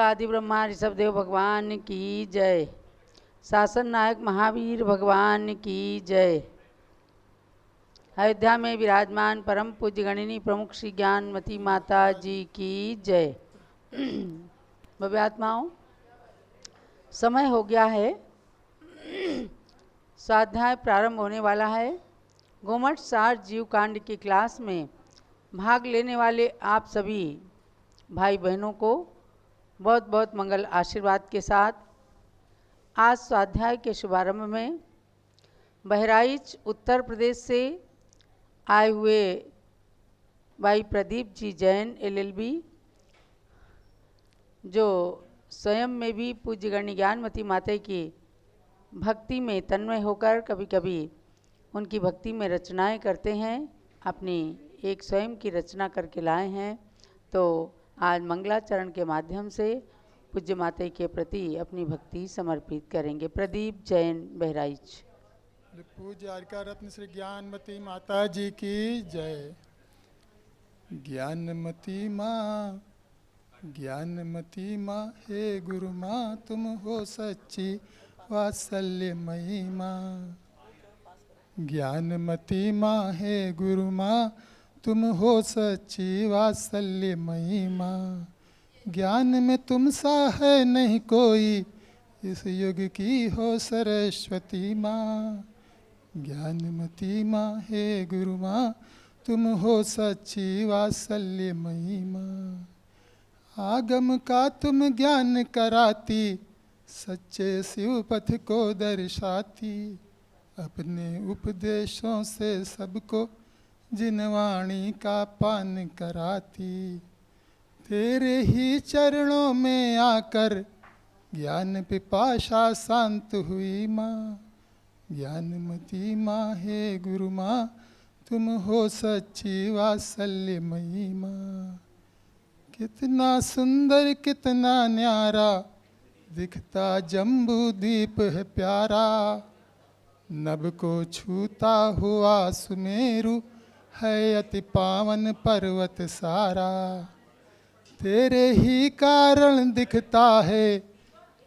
आदि ब्रह्मा ऋषभदेव भगवान की जय। शासन नायक महावीर भगवान की जय। अयोध्या में विराजमान परम पूज्य गणिनी प्रमुख श्री ज्ञानमती माता जी की जय। भव्य आत्माओं, समय हो गया है, स्वाध्याय प्रारंभ होने वाला है। गोमठ सार जीव कांड की क्लास में भाग लेने वाले आप सभी भाई बहनों को बहुत बहुत मंगल आशीर्वाद के साथ आज स्वाध्याय के शुभारंभ में बहराइच उत्तर प्रदेश से आए हुए भाई प्रदीप जी जैन LLB, जो स्वयं में भी पूज्य गणि ज्ञानमती माता की भक्ति में तन्मय होकर कभी कभी उनकी भक्ति में रचनाएं करते हैं, अपनी एक स्वयं की रचना करके लाए हैं। तो आज मंगलाचरण के माध्यम से पूज्य माता के प्रति अपनी भक्ति समर्पित करेंगे। प्रदीप जैन, बहराइच। पूज्य आर्का रत्न श्री ज्ञानमती माता जी की जय। ज्ञानमती माँ, ज्ञानमती माँ, हे गुरु माँ, तुम हो सच्ची वात्सल्यमयी माँ। ज्ञानमती माँ, हे गुरु माँ, तुम हो सच्ची वात्सल्यमयी माँ। ज्ञान में तुम सा है नहीं कोई, इस युग की हो सरस्वती माँ। ज्ञानमती माँ, हे गुरु माँ, तुम हो सच्ची वात्सल्यमयी माँ। आगम का तुम ज्ञान कराती, सच्चे शिव पथ को दर्शाती। अपने उपदेशों से सबको जिनवाणी का पान कराती। तेरे ही चरणों में आकर ज्ञान पिपाशा शांत हुई माँ। ज्ञानमती माँ, हे गुरु माँ, तुम हो सच्ची वात्सल्यमयी माँ। कितना सुंदर कितना न्यारा दिखता जम्बू द्वीप है प्यारा। नभ को छूता हुआ सुमेरु है अति पावन पर्वत सारा। तेरे ही कारण दिखता है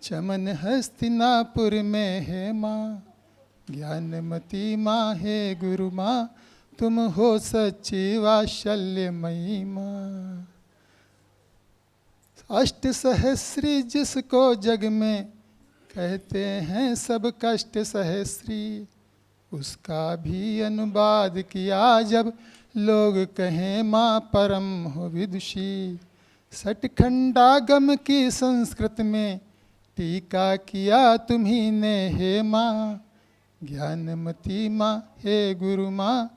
चमन हस्तिनापुर में है माँ। ज्ञानमती माँ, हे गुरु माँ, तुम हो सच्ची वात्सल्यमयी माँ। अष्ट सहस्री जिसको जग में कहते हैं सब कष्ट सहस्री, उसका भी अनुवाद किया जब लोग कहें माँ परम हो विदुषी। सठखंडागम की संस्कृत में टीका किया तुम्ही ने हे माँ। ज्ञानमती माँ, हे गुरु माँ,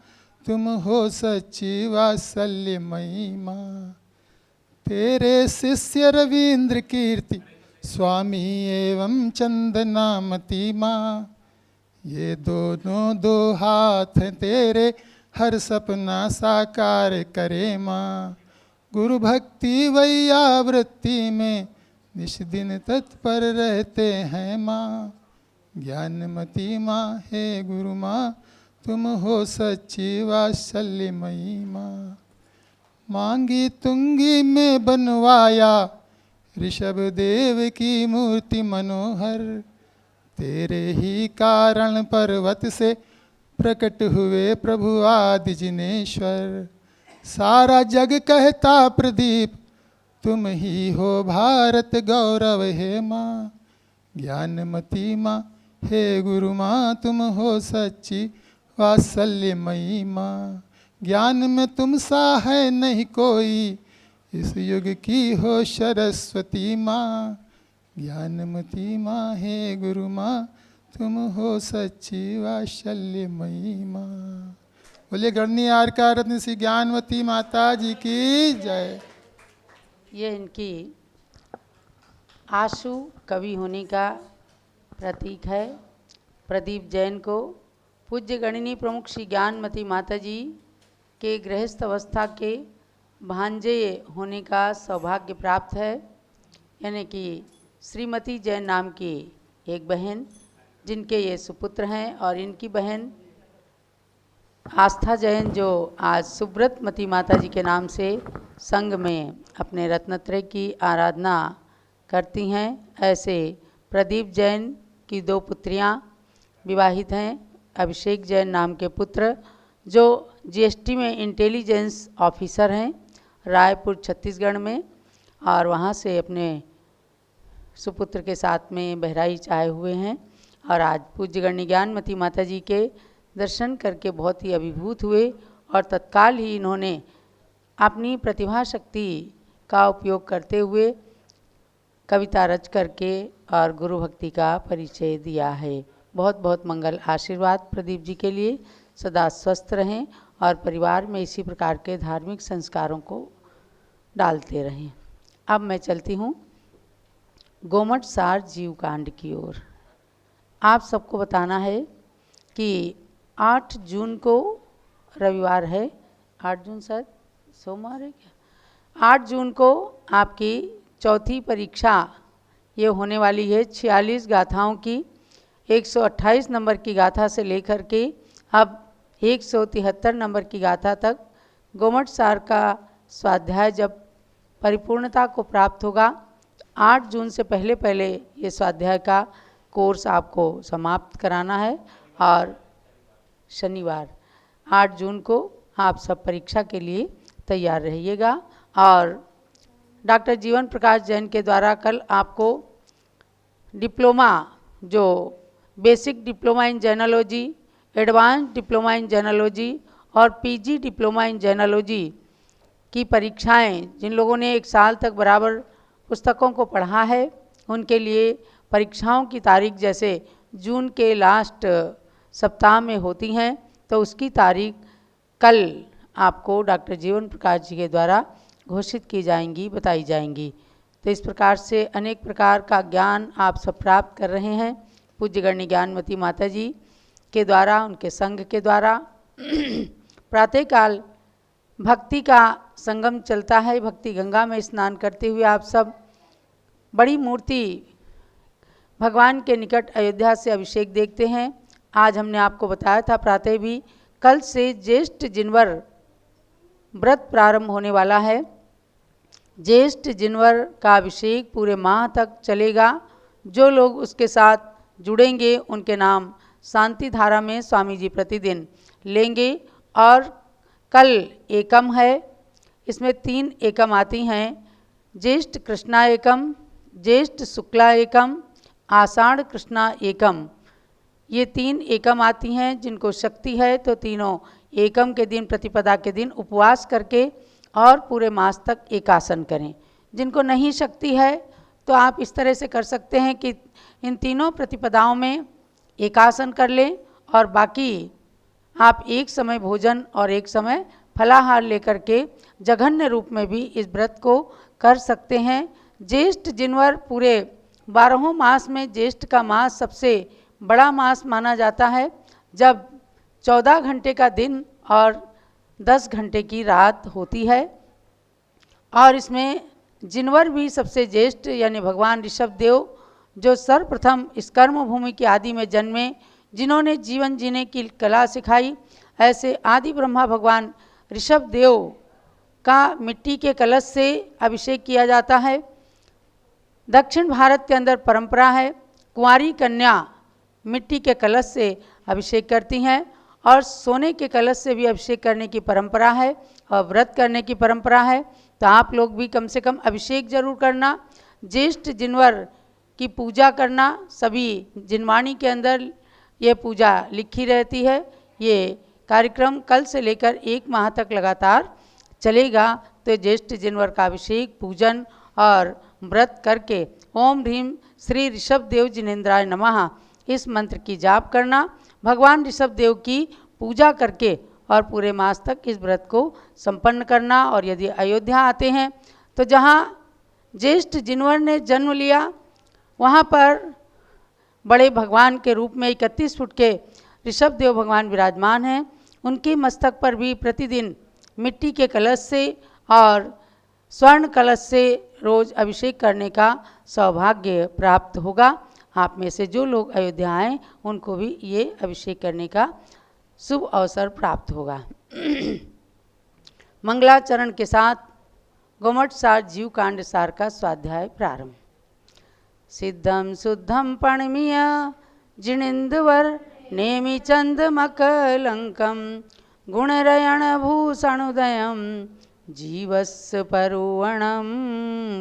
तुम हो सच्ची वात्सल्यमयी माँ। तेरे शिष्य रवींद्र कीर्ति स्वामी एवं चंदनामती माँ। ये दोनों दो हाथ तेरे हर सपना साकार करे माँ। गुरु भक्ति वैयावृत्ति में निश दिन तत्पर रहते हैं माँ। ज्ञानमती माँ, हे गुरु माँ, तुम हो सच्ची वात्सल्यमयी माँ। मांगी तुंगी में बनवाया ऋषभ देव की मूर्ति मनोहर। तेरे ही कारण पर्वत से प्रकट हुए प्रभु आदि जिनेश्वर। सारा जग कहता प्रदीप तुम ही हो भारत गौरव हे माँ। ज्ञानमती माँ, हे गुरु माँ, तुम हो सच्ची वात्सल्यमयी माँ। ज्ञान में तुम सा है नहीं कोई, इस युग की हो सरस्वती माँ। ज्ञानमती माँ, हे गुरु माँ, तुम हो सच्ची वात्सल्यमयी माँ। बोले गणनी आर्का रत्न श्री ज्ञानमती माता जी की जय। ये इनकी आशु कवि होने का प्रतीक है। प्रदीप जैन को पूज्य गणिनी प्रमुख श्री ज्ञानमती माता जी के गृहस्थ अवस्था के भांजे होने का सौभाग्य प्राप्त है। यानी कि श्रीमती जैन नाम की एक बहन, जिनके ये सुपुत्र हैं, और इनकी बहन आस्था जैन, जो आज सुब्रतमती माता जी के नाम से संघ में अपने रत्नत्रय की आराधना करती हैं। ऐसे प्रदीप जैन की 2 पुत्रियां विवाहित हैं, अभिषेक जैन नाम के पुत्र जो जीएसटी में इंटेलिजेंस ऑफिसर हैं रायपुर छत्तीसगढ़ में, और वहाँ से अपने सुपुत्र के साथ में बहराइच आए हुए हैं। और आज पूज्य गण्य ज्ञानमती माता जी के दर्शन करके बहुत ही अभिभूत हुए और तत्काल ही इन्होंने अपनी प्रतिभा शक्ति का उपयोग करते हुए कविता रच करके और गुरु भक्ति का परिचय दिया है। बहुत बहुत मंगल आशीर्वाद प्रदीप जी के लिए। सदा स्वस्थ रहें और परिवार में इसी प्रकार के धार्मिक संस्कारों को डालते रहें। अब मैं चलती हूँ गोमट सार जीव कांड की ओर। आप सबको बताना है कि 8 जून को रविवार है, 8 जून शायद सोमवार है क्या, 8 जून को आपकी चौथी परीक्षा ये होने वाली है। 46 गाथाओं की 128 नंबर की गाथा से लेकर के अब 173 नंबर की गाथा तक गोमट सार का स्वाध्याय जब परिपूर्णता को प्राप्त होगा, 8 जून से पहले पहले ये स्वाध्याय का कोर्स आपको समाप्त कराना है। और शनिवार 8 जून को आप सब परीक्षा के लिए तैयार रहिएगा। और डॉक्टर जीवन प्रकाश जैन के द्वारा कल आपको डिप्लोमा, जो basic diploma in gemology, advance diploma in gemology और पीजी डिप्लोमा इन जेनोलॉजी की परीक्षाएं, जिन लोगों ने 1 साल तक बराबर पुस्तकों को पढ़ा है उनके लिए परीक्षाओं की तारीख जैसे जून के लास्ट सप्ताह में होती हैं, तो उसकी तारीख कल आपको डॉक्टर जीवन प्रकाश जी के द्वारा घोषित की जाएंगी, बताई जाएंगी। तो इस प्रकार से अनेक प्रकार का ज्ञान आप सब प्राप्त कर रहे हैं पूज्य गण्य ज्ञानमती माता जी के द्वारा, उनके संघ के द्वारा। प्रातःकाल भक्ति का संगम चलता है, भक्ति गंगा में स्नान करते हुए आप सब बड़ी मूर्ति भगवान के निकट अयोध्या से अभिषेक देखते हैं। आज हमने आपको बताया था प्रातः भी, कल से ज्येष्ठ जिनवर व्रत प्रारंभ होने वाला है। ज्येष्ठ जिनवर का अभिषेक पूरे माह तक चलेगा। जो लोग उसके साथ जुड़ेंगे उनके नाम शांति धारा में स्वामी जी प्रतिदिन लेंगे। और कल एकम है, इसमें 3 एकम आती हैं, ज्येष्ठ कृष्णा एकम, ज्येष्ठ शुक्ला एकम, आषाढ़ कृष्णा एकम। ये 3 एकम आती हैं। जिनको शक्ति है तो तीनों एकम के दिन, प्रतिपदा के दिन उपवास करके और पूरे मास तक एकासन करें। जिनको नहीं शक्ति है तो आप इस तरह से कर सकते हैं कि इन तीनों प्रतिपदाओं में एकासन कर लें और बाकी आप एक समय भोजन और एक समय फलाहार लेकर के जघन्य रूप में भी इस व्रत को कर सकते हैं। ज्येष्ठ जिनवर पूरे 12 मास में ज्येष्ठ का मास सबसे बड़ा मास माना जाता है, जब 14 घंटे का दिन और 10 घंटे की रात होती है। और इसमें जिनवर भी सबसे ज्येष्ठ यानी भगवान ऋषभ देव, जो सर्वप्रथम इस कर्म भूमि की आदि में जन्मे, जिन्होंने जीवन जीने की कला सिखाई, ऐसे आदि ब्रह्मा भगवान ऋषभ देव का मिट्टी के कलश से अभिषेक किया जाता है। दक्षिण भारत के अंदर परंपरा है, कुंवारी कन्या मिट्टी के कलश से अभिषेक करती हैं और सोने के कलश से भी अभिषेक करने की परंपरा है और व्रत करने की परंपरा है। तो आप लोग भी कम से कम अभिषेक जरूर करना, ज्येष्ठ जिनवर की पूजा करना। सभी जिनवाणी के अंदर ये पूजा लिखी रहती है। ये कार्यक्रम कल से लेकर 1 माह तक लगातार चलेगा। तो ज्येष्ठ जिनवर का अभिषेक, पूजन और व्रत करके ओम ह्रीम श्री ऋषभ देव जिनेन्द्राय नमः इस मंत्र की जाप करना, भगवान ऋषभ देव की पूजा करके और पूरे मास तक इस व्रत को संपन्न करना। और यदि अयोध्या आते हैं तो जहाँ ज्येष्ठ जिनवर ने जन्म लिया वहाँ पर बड़े भगवान के रूप में 31 फुट के ऋषभ देव भगवान विराजमान हैं। उनके मस्तक पर भी प्रतिदिन मिट्टी के कलश से और स्वर्ण कलश से रोज अभिषेक करने का सौभाग्य प्राप्त होगा। आप में से जो लोग अयोध्या आएँ उनको भी ये अभिषेक करने का शुभ अवसर प्राप्त होगा। मंगलाचरण के साथ गोमट सार जीव कांड सार का स्वाध्याय प्रारंभ। सिद्धम शुद्धम प्रणमीय जिनेन्द्वर नेमि चंदमकलंकम गुणरयण भूषणोदयम जीवस्य परुवणम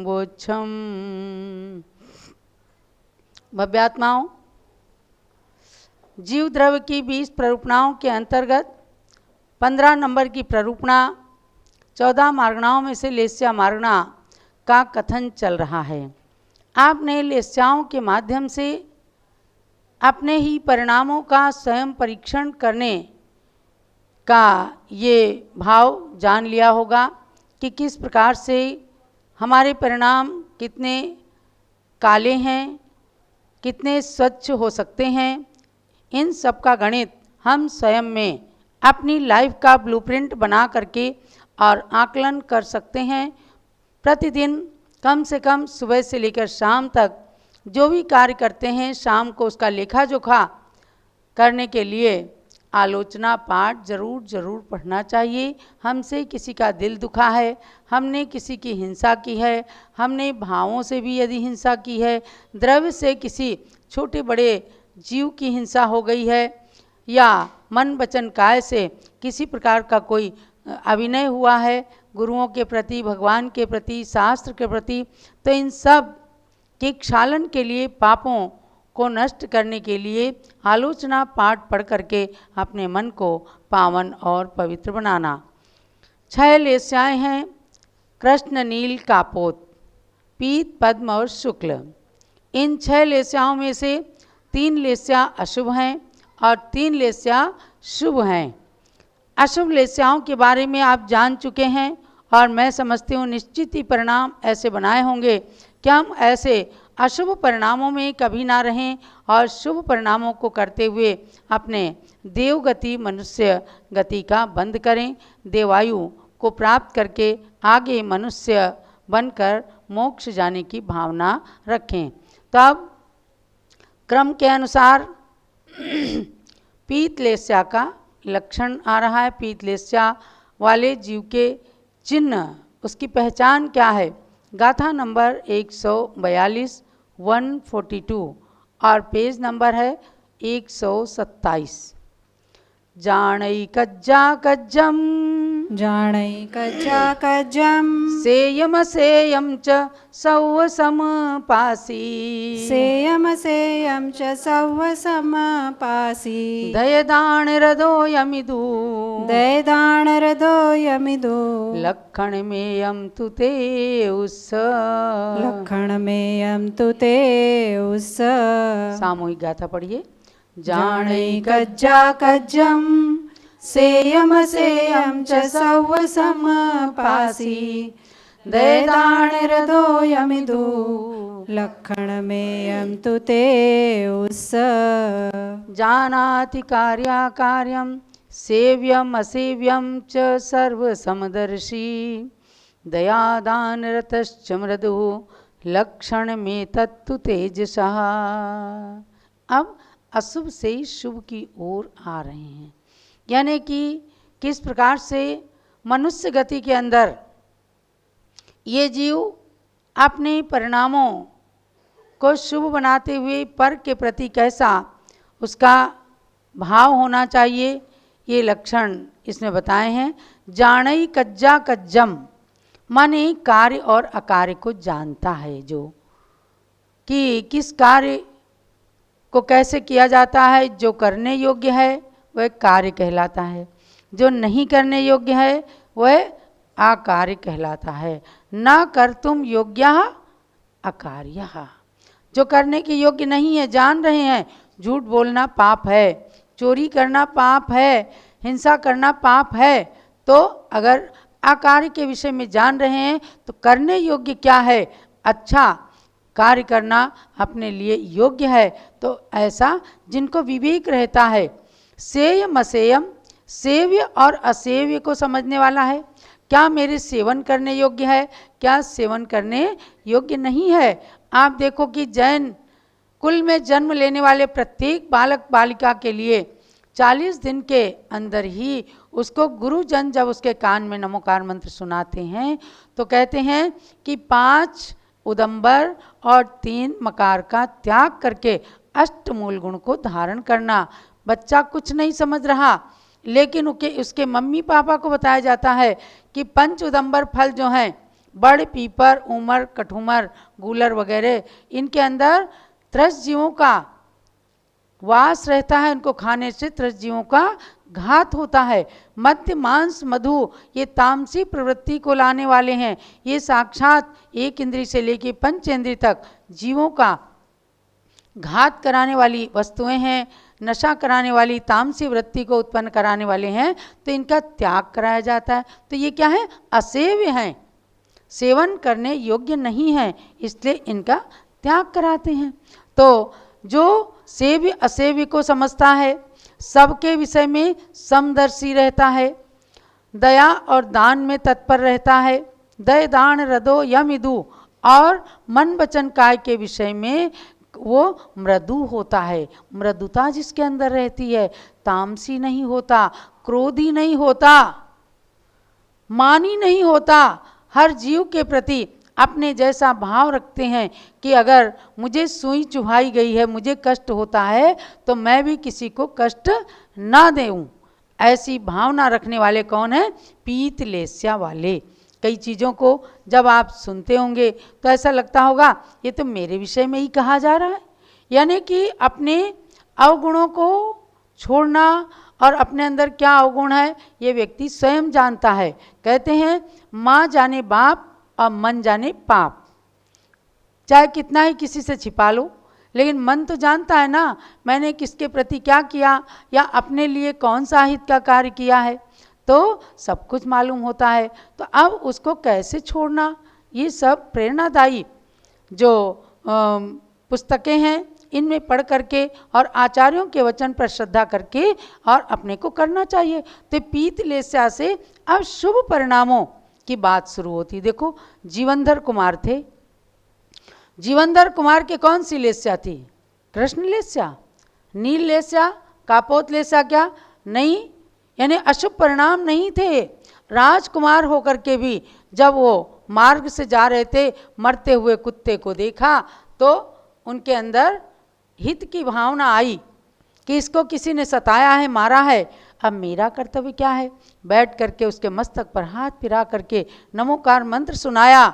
बोच्छम। भव्यात्माओं, जीव द्रव्य की 20 प्ररूपणाओं के अंतर्गत 15 नंबर की प्ररूपणा 14 मार्गणाओं में से लेस्या मार्गणा का कथन चल रहा है। आपने लेस्याओं के माध्यम से अपने ही परिणामों का स्वयं परीक्षण करने का ये भाव जान लिया होगा कि किस प्रकार से हमारे परिणाम कितने काले हैं, कितने स्वच्छ हो सकते हैं। इन सब का गणित हम स्वयं में अपनी लाइफ का ब्लूप्रिंट बना करके और आकलन कर सकते हैं। प्रतिदिन कम से कम सुबह से लेकर शाम तक जो भी कार्य करते हैं, शाम को उसका लेखा जोखा करने के लिए आलोचना पाठ ज़रूर पढ़ना चाहिए। हमसे किसी का दिल दुखा है, हमने किसी की हिंसा की है, हमने भावों से भी यदि हिंसा की है, द्रव्य से किसी छोटे बड़े जीव की हिंसा हो गई है, या मन वचन काय से किसी प्रकार का कोई अभिनय हुआ है गुरुओं के प्रति, भगवान के प्रति, शास्त्र के प्रति, तो इन सब के क्षालन के लिए, पापों को नष्ट करने के लिए आलोचना पाठ पढ़ करके अपने मन को पावन और पवित्र बनाना। 6 लेस्याएँ हैं, कृष्ण, नील, कापोत, पीत, पद्म और शुक्ल। इन 6 लेस्याओं में से 3 लेस्या अशुभ हैं और 3 लेस्या शुभ हैं। अशुभ लेस्याओं के बारे में आप जान चुके हैं और मैं समझती हूँ निश्चित ही परिणाम ऐसे बनाए होंगे कि हम ऐसे अशुभ परिणामों में कभी ना रहें और शुभ परिणामों को करते हुए अपने देवगति मनुष्य गति का बंद करें, देवायु को प्राप्त करके आगे मनुष्य बनकर मोक्ष जाने की भावना रखें। तब क्रम के अनुसार पीतलेस्या का लक्षण आ रहा है। पीतलेस्या वाले जीव के चिन्ह, उसकी पहचान क्या है? गाथा नंबर 142 142 और पेज नंबर है 127। जाणई कज्जा कज्जम, जाणई कज्जा कज्जम, सेयम सेयम च सौव समपासी, सेयम सेयम च सौव समपासी, दयदान हृदो यमिदु, दयदान हृदो यमिदो, लक्षण मेयम तु ते उस, लक्षण मेयम तु ते उस। सामूहिक गाथा पढ़िए। जाणई कज्जा कज्जम, सेयम सेयम च सौव समपासी, दयदान हृदो यमिदो, लक्षण मेयम तु ते उस। जानाति कार्याकार्यं सेव्यम असेव्यम च सर्वसमदर्शी, दयादानरतश्च मृदु, लक्षण में तत्तु तेजसा। अब अशुभ से शुभ की ओर आ रहे हैं, यानी कि किस प्रकार से मनुष्य गति के अंदर ये जीव अपने परिणामों को शुभ बनाते हुए पर के प्रति कैसा उसका भाव होना चाहिए, ये लक्षण इसमें बताए हैं। जाणई कज्जा कज्जम माने कार्य और अकार्य को जानता है, जो कि किस कार्य को कैसे किया जाता है। जो करने योग्य है वह कार्य कहलाता है, जो नहीं करने योग्य है वह अकार्य कहलाता है। न कर्तुम योग्यः अकार्यः, जो करने के योग्य नहीं है, जान रहे हैं झूठ बोलना पाप है, चोरी करना पाप है, हिंसा करना पाप है, तो अगर अकार्य के विषय में जान रहे हैं तो करने योग्य क्या है, अच्छा कार्य करना अपने लिए योग्य है। तो ऐसा जिनको विवेक रहता है, सेयम असेयम, सेव्य और असेव्य को समझने वाला है। क्या मेरे सेवन करने योग्य है, क्या सेवन करने योग्य नहीं है। आप देखो कि जैन कुल में जन्म लेने वाले प्रत्येक बालक बालिका के लिए 40 दिन के अंदर ही उसको गुरुजन जब उसके कान में नमोकार मंत्र सुनाते हैं तो कहते हैं कि 5 उदंबर और 3 मकार का त्याग करके अष्टमूल गुण को धारण करना। बच्चा कुछ नहीं समझ रहा, लेकिन उसके मम्मी पापा को बताया जाता है कि पंच उदंबर फल जो हैं, बड़, पीपर, उमर, कठुमर, गूलर वगैरह, इनके अंदर त्रस्त जीवों का वास रहता है। उनको खाने से त्रस्त जीवों का घात होता है। मध्य, मांस, मधु ये तामसी प्रवृत्ति को लाने वाले हैं। ये साक्षात एक इंद्रिय से लेकर पंचेंद्रिय तक जीवों का घात कराने वाली वस्तुएं हैं, नशा कराने वाली तामसी वृत्ति को उत्पन्न कराने वाले हैं, तो इनका त्याग कराया जाता है। तो ये क्या है? असेव्य हैं, सेवन करने योग्य नहीं है, इसलिए इनका त्याग कराते हैं। तो जो सेव्य असेव्य को समझता है, सबके विषय में समदर्शी रहता है, दया और दान में तत्पर रहता है, दय दान हृदो यमिदु, और मन वचन काय के विषय में वो मृदु होता है। मृदुता जिसके अंदर रहती है, तामसी नहीं होता, क्रोधी नहीं होता, मानी नहीं होता, हर जीव के प्रति अपने जैसा भाव रखते हैं कि अगर मुझे सुई चुभाई गई है, मुझे कष्ट होता है, तो मैं भी किसी को कष्ट ना दूं। ऐसी भावना रखने वाले कौन है? पीत लेस्या वाले। कई चीज़ों को जब आप सुनते होंगे तो ऐसा लगता होगा ये तो मेरे विषय में ही कहा जा रहा है। यानी कि अपने अवगुणों को छोड़ना, और अपने अंदर क्या अवगुण है ये व्यक्ति स्वयं जानता है। कहते हैं माँ जाने बाप और मन जाने पाप। चाहे कितना ही किसी से छिपा लो, लेकिन मन तो जानता है ना मैंने किसके प्रति क्या किया, या अपने लिए कौन सा हित का कार्य किया है, तो सब कुछ मालूम होता है। तो अब उसको कैसे छोड़ना, ये सब प्रेरणादायी जो पुस्तकें हैं इनमें पढ़ करके और आचार्यों के वचन पर श्रद्धा करके और अपने को करना चाहिए। तो पीत लेस्या से अब शुभ परिणामों की बात शुरू होती। देखो जीवनधर कुमार थे, जीवनधर कुमार के कौन सी लेस्या थी? कृष्ण लेस्या, नील लेस्या, कापोत लेस्या क्या नहीं, यानी अशुभ परिणाम नहीं थे। राजकुमार होकर के भी जब वो मार्ग से जा रहे थे, मरते हुए कुत्ते को देखा तो उनके अंदर हित की भावना आई कि इसको किसी ने सताया है, मारा है, अब मेरा कर्तव्य क्या है? बैठ करके उसके मस्तक पर हाथ फिरा करके नमोकार मंत्र सुनाया,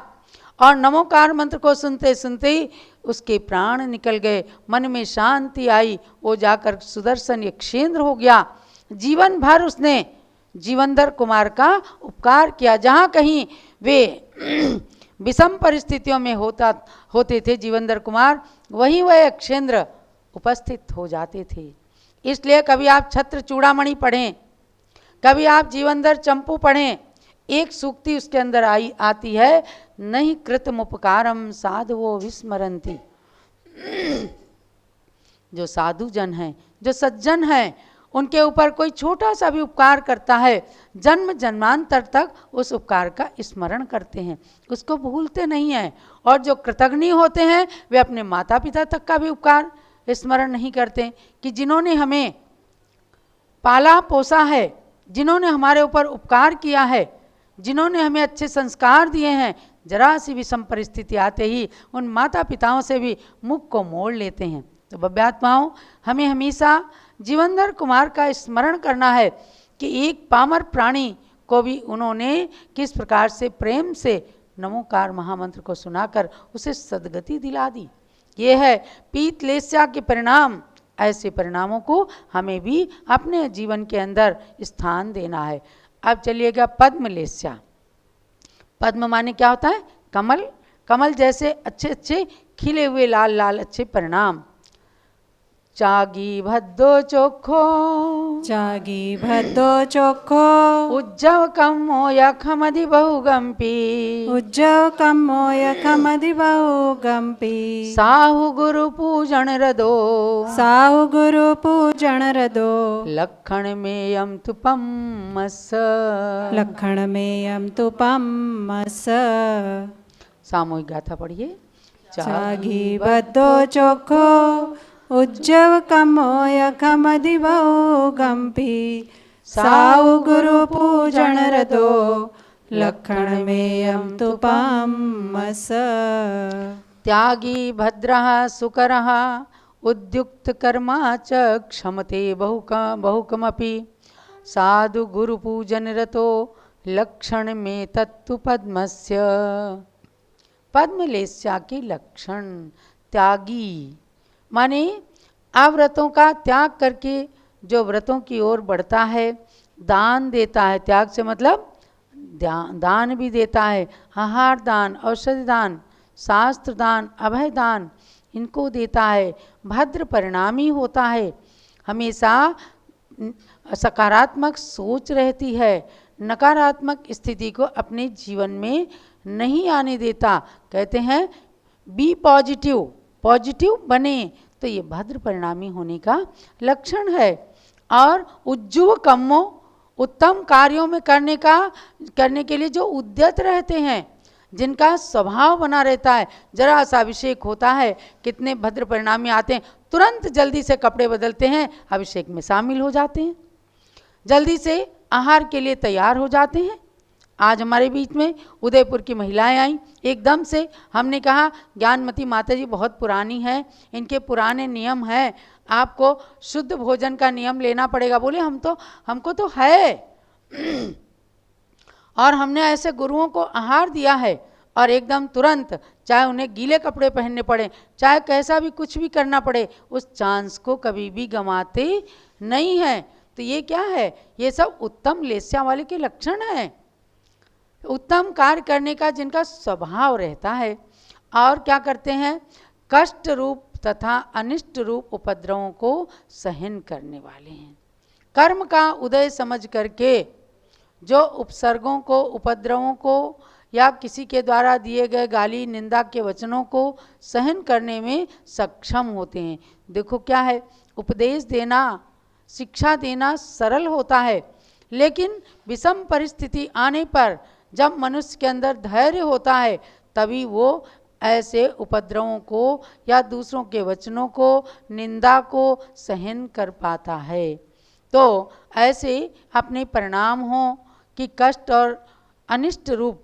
और नमोकार मंत्र को सुनते सुनते ही उसके प्राण निकल गए, मन में शांति आई, वो जाकर सुदर्शन यक्षेंद्र हो गया। जीवन भर उसने जीवनधर कुमार का उपकार किया। जहाँ कहीं वे विषम परिस्थितियों में होते थे जीवनधर कुमार, वहीं वह यक्षेंद्र उपस्थित हो जाते थे। इसलिए कभी आप छत्र चूड़ामणि पढ़ें, कभी आप जीवनधर चंपू पढ़ें, एक सूक्ति उसके अंदर आती है, नहीं कृतम उपकारम साधवो विस्मरंती। जो साधु जन हैं, जो सज्जन हैं, उनके ऊपर कोई छोटा सा भी उपकार करता है, जन्म जन्मांतर तक उस उपकार का स्मरण करते हैं, उसको भूलते नहीं हैं। और जो कृतज्ञ होते हैं वे अपने माता पिता तक का भी उपकार स्मरण नहीं करते कि जिन्होंने हमें पाला पोसा है, जिन्होंने हमारे ऊपर उपकार किया है, जिन्होंने हमें अच्छे संस्कार दिए हैं, जरा सी विषम परिस्थिति आते ही उन माता पिताओं से भी मुख को मोड़ लेते हैं। तो भव्यात्माओं, हमें हमेशा जीवनधर कुमार का स्मरण करना है कि एक पामर प्राणी को भी उन्होंने किस प्रकार से प्रेम से नमोकार महामंत्र को सुनाकर उसे सद्गति दिला दी। ये है पीत लेस्या के परिणाम। ऐसे परिणामों को हमें भी अपने जीवन के अंदर स्थान देना है। अब चलिएगा पद्म लेस्या। पद्म माने क्या होता है? कमल। कमल जैसे अच्छे अच्छे खिले हुए लाल लाल अच्छे परिणाम। चागी भद्दो चोखो, चागी भद्दो चोखो, उज्जव कम्मोय खमदि बहुगंपी, उज्जव कम्मोय खमदि बहुगंपी, साहु गुरु पूजन रदो, साहु गुरु पूजन रदो, लक्षण में यम तुपम्मस, लक्षण में यम तुपम्मस। सामूहिक गाथा पढ़िए। चागी भद्दो चोखो, उज्जव कमोय खमदि बहुगंपी, साहु गुरु पूजन रदो, लक्षणमेयं तु पामस। त्यागी भद्रः सुकरः उद्युक्तकर्मा च क्षमते बहुकमपि साधु गुरुपूजनरतो लक्षण में तत्तु पद्मस्य। पद्मलेस्या के लक्षण त्यागी माने अव्रतों का त्याग करके जो व्रतों की ओर बढ़ता है, दान देता है। त्याग से मतलब दान भी देता है, आहार दान, औषधि दान, शास्त्र दान, अभय दान, इनको देता है। भद्र परिणामी होता है, हमेशा सकारात्मक सोच रहती है, नकारात्मक स्थिति को अपने जीवन में नहीं आने देता। कहते हैं बी पॉजिटिव, पॉजिटिव बने, तो ये भद्र परिणामी होने का लक्षण है। और उज्जुव कम्मो, उत्तम कार्यों में करने के लिए जो उद्यत रहते हैं, जिनका स्वभाव बना रहता है, जरा सा अभिषेक होता है, कितने भद्र परिणामी आते हैं, तुरंत जल्दी से कपड़े बदलते हैं, अभिषेक में शामिल हो जाते हैं, जल्दी से आहार के लिए तैयार हो जाते हैं। आज हमारे बीच में उदयपुर की महिलाएं आईं, एकदम से हमने कहा ज्ञानमती माता जी बहुत पुरानी हैं, इनके पुराने नियम हैं, आपको शुद्ध भोजन का नियम लेना पड़ेगा। बोले हमको तो है और हमने ऐसे गुरुओं को आहार दिया है, और एकदम तुरंत चाहे उन्हें गीले कपड़े पहनने पड़े, चाहे कैसा भी कुछ भी करना पड़े, उस चांस को कभी भी गंवाते नहीं हैं। तो ये क्या है? ये सब उत्तम लेस्या वाले के लक्षण हैं, उत्तम कार्य करने का जिनका स्वभाव रहता है। और क्या करते हैं? कष्ट रूप तथा अनिष्ट रूप उपद्रवों को सहन करने वाले हैं। कर्म का उदय समझ करके जो उपसर्गों को, उपद्रवों को या किसी के द्वारा दिए गए गाली निंदा के वचनों को सहन करने में सक्षम होते हैं। देखो क्या है, उपदेश देना, शिक्षा देना सरल होता है, लेकिन विषम परिस्थिति आने पर जब मनुष्य के अंदर धैर्य होता है, तभी वो ऐसे उपद्रवों को या दूसरों के वचनों को, निंदा को सहन कर पाता है। तो ऐसे अपने परिणाम हो कि कष्ट और अनिष्ट रूप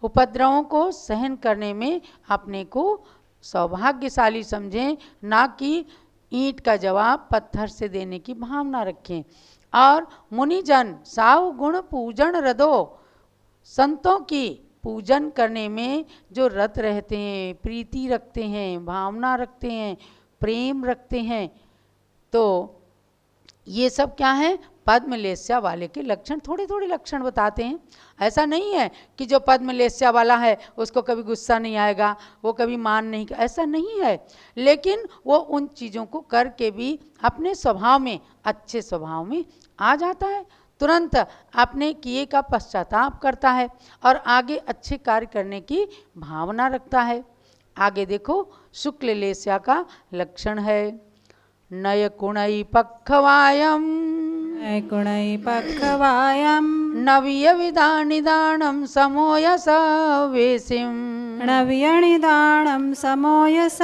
उपद्रवों को सहन करने में अपने को सौभाग्यशाली समझें, ना कि ईंट का जवाब पत्थर से देने की भावना रखें। और मुनिजन साव गुण पूजन रदो, संतों की पूजन करने में जो रत रहते हैं, प्रीति रखते हैं, भावना रखते हैं, प्रेम रखते हैं, तो ये सब क्या है? पद्मलेस्या वाले के लक्षण। थोड़े थोड़े लक्षण बताते हैं। ऐसा नहीं है कि जो पद्मलेस्या वाला है उसको कभी गुस्सा नहीं आएगा, वो कभी मान नहीं, ऐसा नहीं है। लेकिन वो उन चीज़ों को करके भी अपने स्वभाव में, अच्छे स्वभाव में आ जाता है, तुरंत अपने किए का पश्चाताप करता है और आगे अच्छे कार्य करने की भावना रखता है। आगे देखो, शुक्ल लेस्या का लक्षण है नय कुणई पक्खवायम, नय कुणई पक्खवायम, नव्य विदानिदानम समोयस वेसिम, नव्यनिदानं समोयस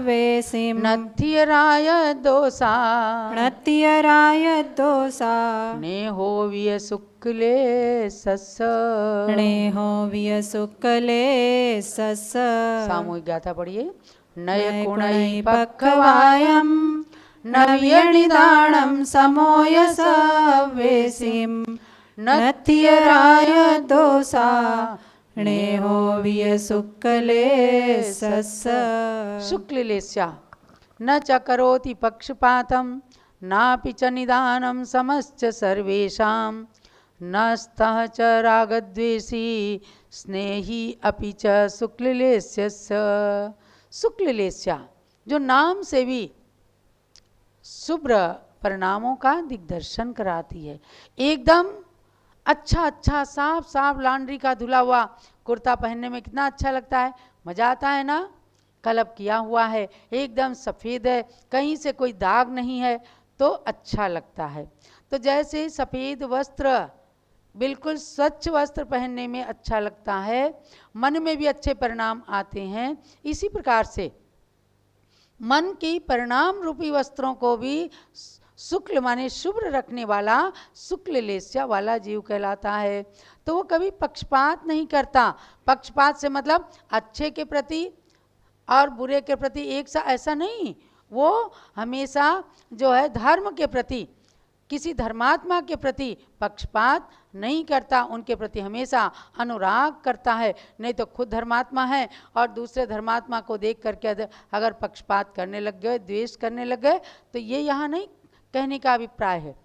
वेसिम, नत्यराय दोषा, नत्यराय दोषा, नेहो विय शुक्ले सस, नेहो विय शुक्ले सस। सामूहिक गाथा पढ़िए। नय कुणई पक्खवायम, नव्यनिदानं समोयस वेसिम, नत्यराय दोषा, नेहो विय शुक्ले सस। शुक्ल लेस्या न च करोति पक्षपातं, नापि च निदानं समश्च सर्वेषां, न स्तः च रागद्वेषी, स्नेही अपि च शुक्ललेस्यस्य। शुक्ललेस्या जो नाम से भी शुभ्र परिणामों का दिग्दर्शन कराती है। एकदम अच्छा अच्छा साफ साफ लॉन्ड्री का धुला हुआ कुर्ता पहनने में कितना अच्छा लगता है, मज़ा आता है ना। कलप किया हुआ है, एकदम सफ़ेद है, कहीं से कोई दाग नहीं है, तो अच्छा लगता है। तो जैसे सफ़ेद वस्त्र, बिल्कुल स्वच्छ वस्त्र पहनने में अच्छा लगता है, मन में भी अच्छे परिणाम आते हैं, इसी प्रकार से मन की परिणाम रूपी वस्त्रों को भी शुक्ल माने शुभ्र रखने वाला, शुक्ल लेस्या वाला जीव कहलाता है। तो वो कभी पक्षपात नहीं करता। पक्षपात से मतलब अच्छे के प्रति और बुरे के प्रति एक सा ऐसा नहीं, वो हमेशा जो है धर्म के प्रति, किसी धर्मात्मा के प्रति पक्षपात नहीं करता, उनके प्रति हमेशा अनुराग करता है। नहीं तो खुद धर्मात्मा है और दूसरे धर्मात्मा को देख करके अगर पक्षपात करने लग गए, द्वेष करने लग गए, तो ये यहाँ नहीं कहने का अभिप्राय है।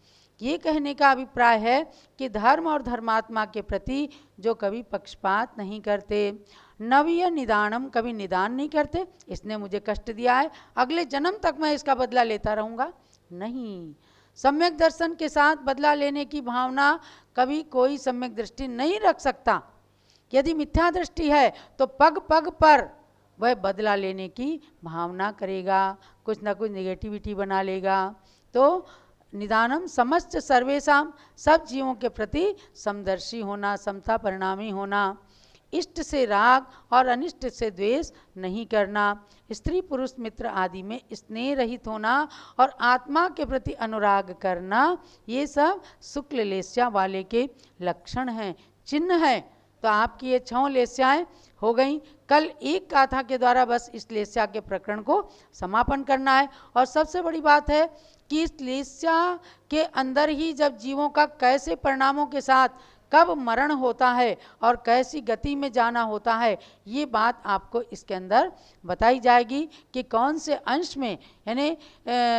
ये कहने का अभिप्राय है कि धर्म और धर्मात्मा के प्रति जो कभी पक्षपात नहीं करते। नवीय निदानम, कभी निदान नहीं करते, इसने मुझे कष्ट दिया है, अगले जन्म तक मैं इसका बदला लेता रहूँगा, नहीं। सम्यक दर्शन के साथ बदला लेने की भावना कभी कोई सम्यक दृष्टि नहीं रख सकता। यदि मिथ्या दृष्टि है तो पग पग पर वह बदला लेने की भावना करेगा, कुछ ना कुछ नेगेटिविटी बना लेगा। तो निदानम समस्त सर्वेशम, सब जीवों के प्रति समदर्शी होना, समता परिणामी होना, इष्ट से राग और अनिष्ट से द्वेष नहीं करना, स्त्री पुरुष मित्र आदि में स्नेह रहित होना और आत्मा के प्रति अनुराग करना, ये सब शुक्ल लेस्या वाले के लक्षण हैं, चिन्ह हैं। तो आपकी ये 6 लेस्याएँ हो गई। कल एक गाथा के द्वारा बस इस लेस्या के प्रकरण को समापन करना है। और सबसे बड़ी बात है कि इस लेस्या के अंदर ही जब जीवों का कैसे परिणामों के साथ कब मरण होता है और कैसी गति में जाना होता है, ये बात आपको इसके अंदर बताई जाएगी कि कौन से अंश में, यानी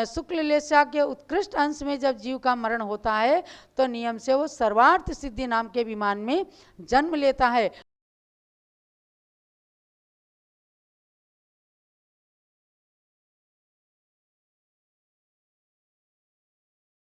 शुक्ल लेस्या के उत्कृष्ट अंश में जब जीव का मरण होता है तो नियम से वो सर्वार्थ सिद्धि नाम के विमान में जन्म लेता है।